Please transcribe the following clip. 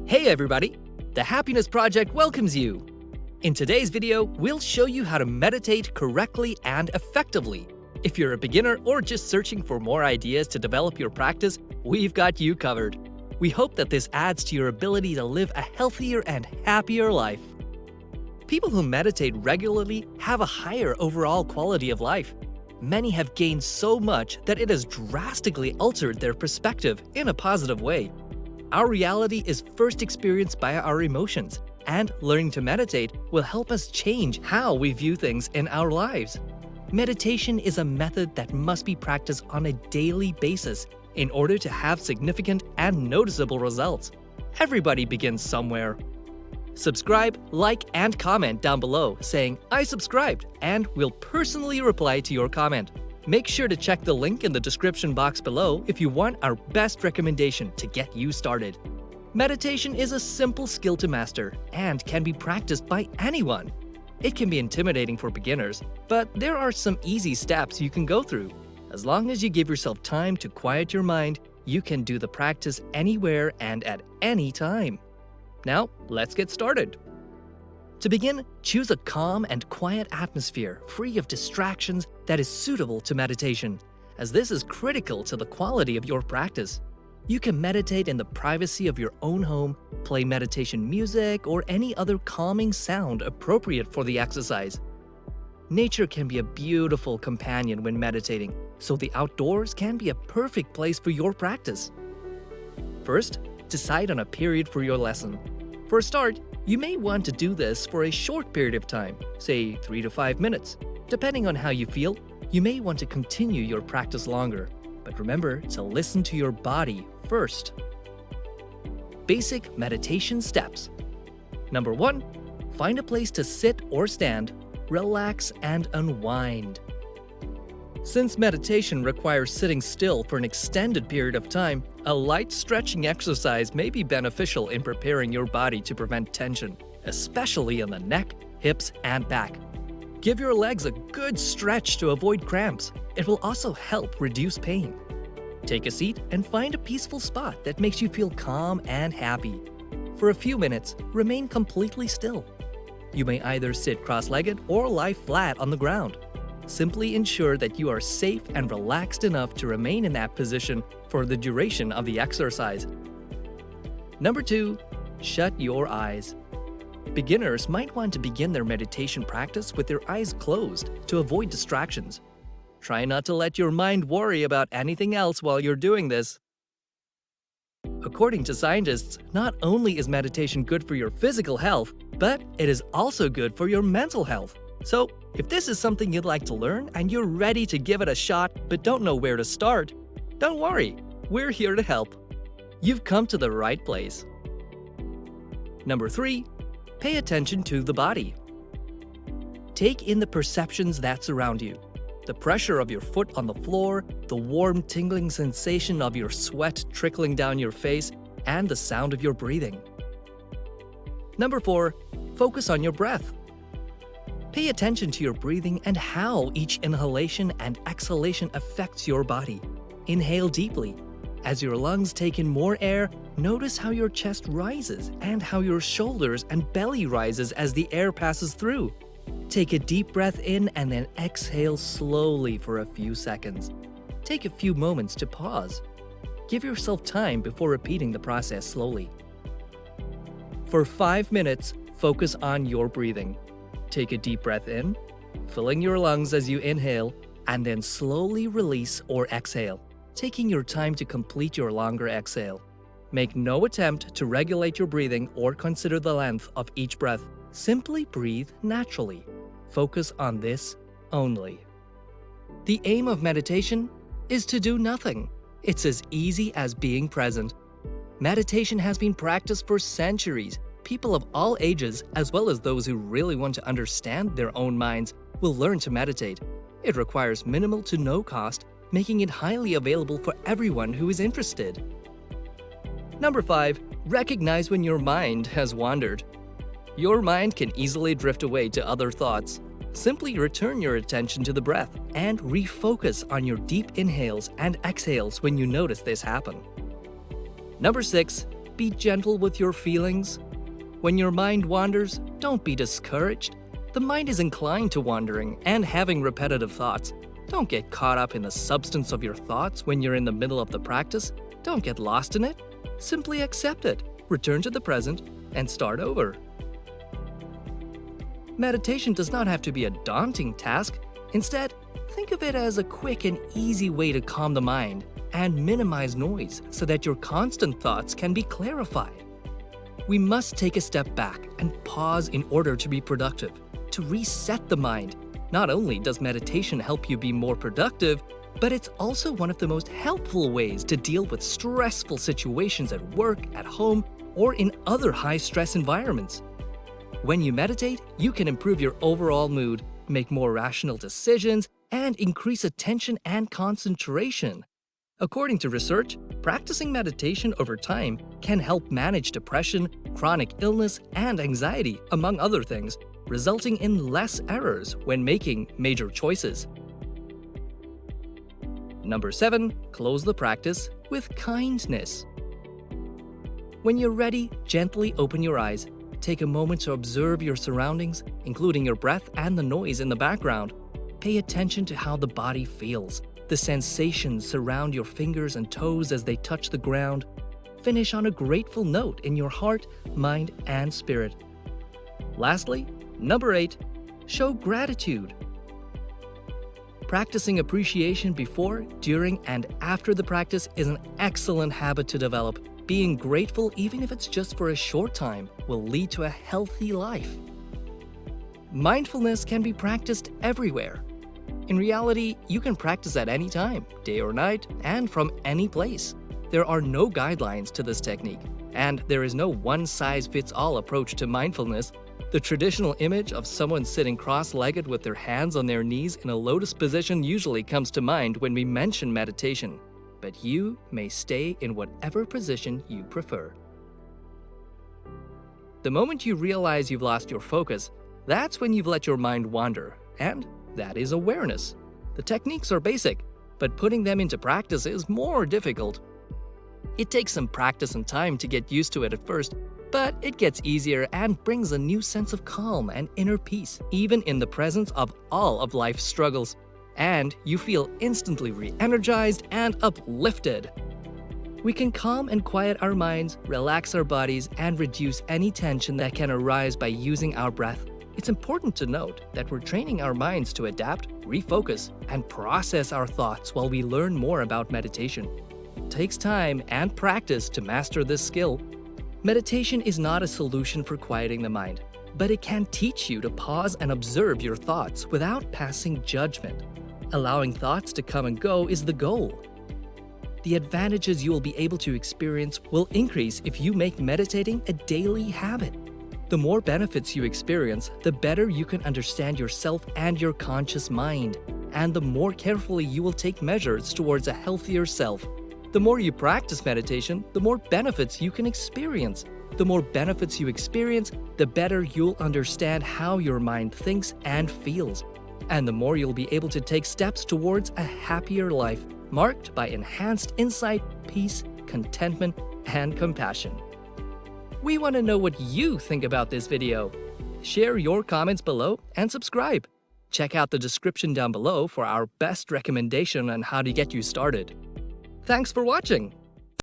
Hey everybody! The Happiness Project welcomes you! In today's video, we'll show you how to meditate correctly and effectively. If you're a beginner or just searching for more ideas to develop your practice, we've got you covered. We hope that this adds to your ability to live a healthier and happier life. People who meditate regularly have a higher overall quality of life. Many have gained so much that it has drastically altered their perspective in a positive way. Our reality is first experienced by our emotions, and learning to meditate will help us change how we view things in our lives. Meditation is a method that must be practiced on a daily basis in order to have significant and noticeable results. Everybody begins somewhere. Subscribe, like, and comment down below saying, "I subscribed," and we'll personally reply to your comment. Make sure to check the link in the description box below if you want our best recommendation to get you started. Meditation is a simple skill to master and can be practiced by anyone. It can be intimidating for beginners, but there are some easy steps you can go through. As long as you give yourself time to quiet your mind, you can do the practice anywhere and at any time. Now, let's get started. To begin, choose a calm and quiet atmosphere free of distractions that is suitable to meditation, as this is critical to the quality of your practice. You can meditate in the privacy of your own home, play meditation music, or any other calming sound appropriate for the exercise. Nature can be a beautiful companion when meditating, so the outdoors can be a perfect place for your practice. First, decide on a period for your lesson. For a start, you may want to do this for a short period of time, say 3 to 5 minutes. Depending on how you feel, you may want to continue your practice longer, but remember to listen to your body first. Basic meditation steps. Number 1, find a place to sit or stand, relax, and unwind. Since meditation requires sitting still for an extended period of time, a light stretching exercise may be beneficial in preparing your body to prevent tension, especially in the neck, hips, and back. Give your legs a good stretch to avoid cramps. It will also help reduce pain. Take a seat and find a peaceful spot that makes you feel calm and happy. For a few minutes, remain completely still. You may either sit cross-legged or lie flat on the ground. Simply ensure that you are safe and relaxed enough to remain in that position for the duration of the exercise. Number 2, shut your eyes. Beginners might want to begin their meditation practice with their eyes closed to avoid distractions. Try not to let your mind worry about anything else while you're doing this. According to scientists, not only is meditation good for your physical health, but it is also good for your mental health. So, if this is something you'd like to learn and you're ready to give it a shot but don't know where to start, don't worry, we're here to help. You've come to the right place. Number 3, pay attention to the body. Take in the perceptions that surround you. The pressure of your foot on the floor, the warm tingling sensation of your sweat trickling down your face, and the sound of your breathing. Number 4, focus on your breath. Pay attention to your breathing and how each inhalation and exhalation affects your body. Inhale deeply. As your lungs take in more air, notice how your chest rises and how your shoulders and belly rises as the air passes through. Take a deep breath in and then exhale slowly for a few seconds. Take a few moments to pause. Give yourself time before repeating the process slowly. For 5 minutes, focus on your breathing. Take a deep breath in, filling your lungs as you inhale, and then slowly release or exhale, taking your time to complete your longer exhale. Make no attempt to regulate your breathing or consider the length of each breath. Simply breathe naturally. Focus on this only. The aim of meditation is to do nothing. It's as easy as being present. Meditation has been practiced for centuries. People of all ages, as well as those who really want to understand their own minds, will learn to meditate. It requires minimal to no cost, making it highly available for everyone who is interested. Number 5, recognize when your mind has wandered. Your mind can easily drift away to other thoughts. Simply return your attention to the breath and refocus on your deep inhales and exhales when you notice this happen. Number 6, Be gentle with your feelings. When your mind wanders, don't be discouraged. The mind is inclined to wandering and having repetitive thoughts. Don't get caught up in the substance of your thoughts when you're in the middle of the practice. Don't get lost in it. Simply accept it, return to the present, and start over. Meditation does not have to be a daunting task. Instead, think of it as a quick and easy way to calm the mind and minimize noise so that your constant thoughts can be clarified. We must take a step back and pause in order to be productive, to reset the mind. Not only does meditation help you be more productive, but it's also one of the most helpful ways to deal with stressful situations at work, at home, or in other high-stress environments. When you meditate, you can improve your overall mood, make more rational decisions, and increase attention and concentration. According to research, practicing meditation over time can help manage depression, chronic illness, and anxiety, among other things, resulting in less errors when making major choices. Number 7, close the practice with kindness. When you're ready, gently open your eyes. Take a moment to observe your surroundings, including your breath and the noise in the background. Pay attention to how the body feels. The sensations surround your fingers and toes as they touch the ground. Finish on a grateful note in your heart, mind, and spirit. Lastly, number 8, show gratitude. Practicing appreciation before, during, and after the practice is an excellent habit to develop. Being grateful, even if it's just for a short time, will lead to a healthy life. Mindfulness can be practiced everywhere. In reality, you can practice at any time, day or night, and from any place. There are no guidelines to this technique, and there is no one-size-fits-all approach to mindfulness. The traditional image of someone sitting cross-legged with their hands on their knees in a lotus position usually comes to mind when we mention meditation. But you may stay in whatever position you prefer. The moment you realize you've lost your focus, that's when you've let your mind wander, and that is awareness. The techniques are basic, but putting them into practice is more difficult. It takes some practice and time to get used to it at first, but it gets easier and brings a new sense of calm and inner peace, even in the presence of all of life's struggles. And you feel instantly re-energized and uplifted. We can calm and quiet our minds, relax our bodies, and reduce any tension that can arise by using our breath. It's important to note that we're training our minds to adapt, refocus, and process our thoughts while we learn more about meditation. It takes time and practice to master this skill. Meditation is not a solution for quieting the mind, but it can teach you to pause and observe your thoughts without passing judgment. Allowing thoughts to come and go is the goal. The advantages you will be able to experience will increase if you make meditating a daily habit. The more benefits you experience, the better you can understand yourself and your conscious mind, and the more carefully you will take measures towards a healthier self. The more you practice meditation, the more benefits you can experience. The more benefits you experience, the better you'll understand how your mind thinks and feels. And the more you'll be able to take steps towards a happier life, marked by enhanced insight, peace, contentment, and compassion. We want to know what you think about this video. Share your comments below and subscribe. Check out the description down below for our best recommendation on how to get you started. Thanks for watching.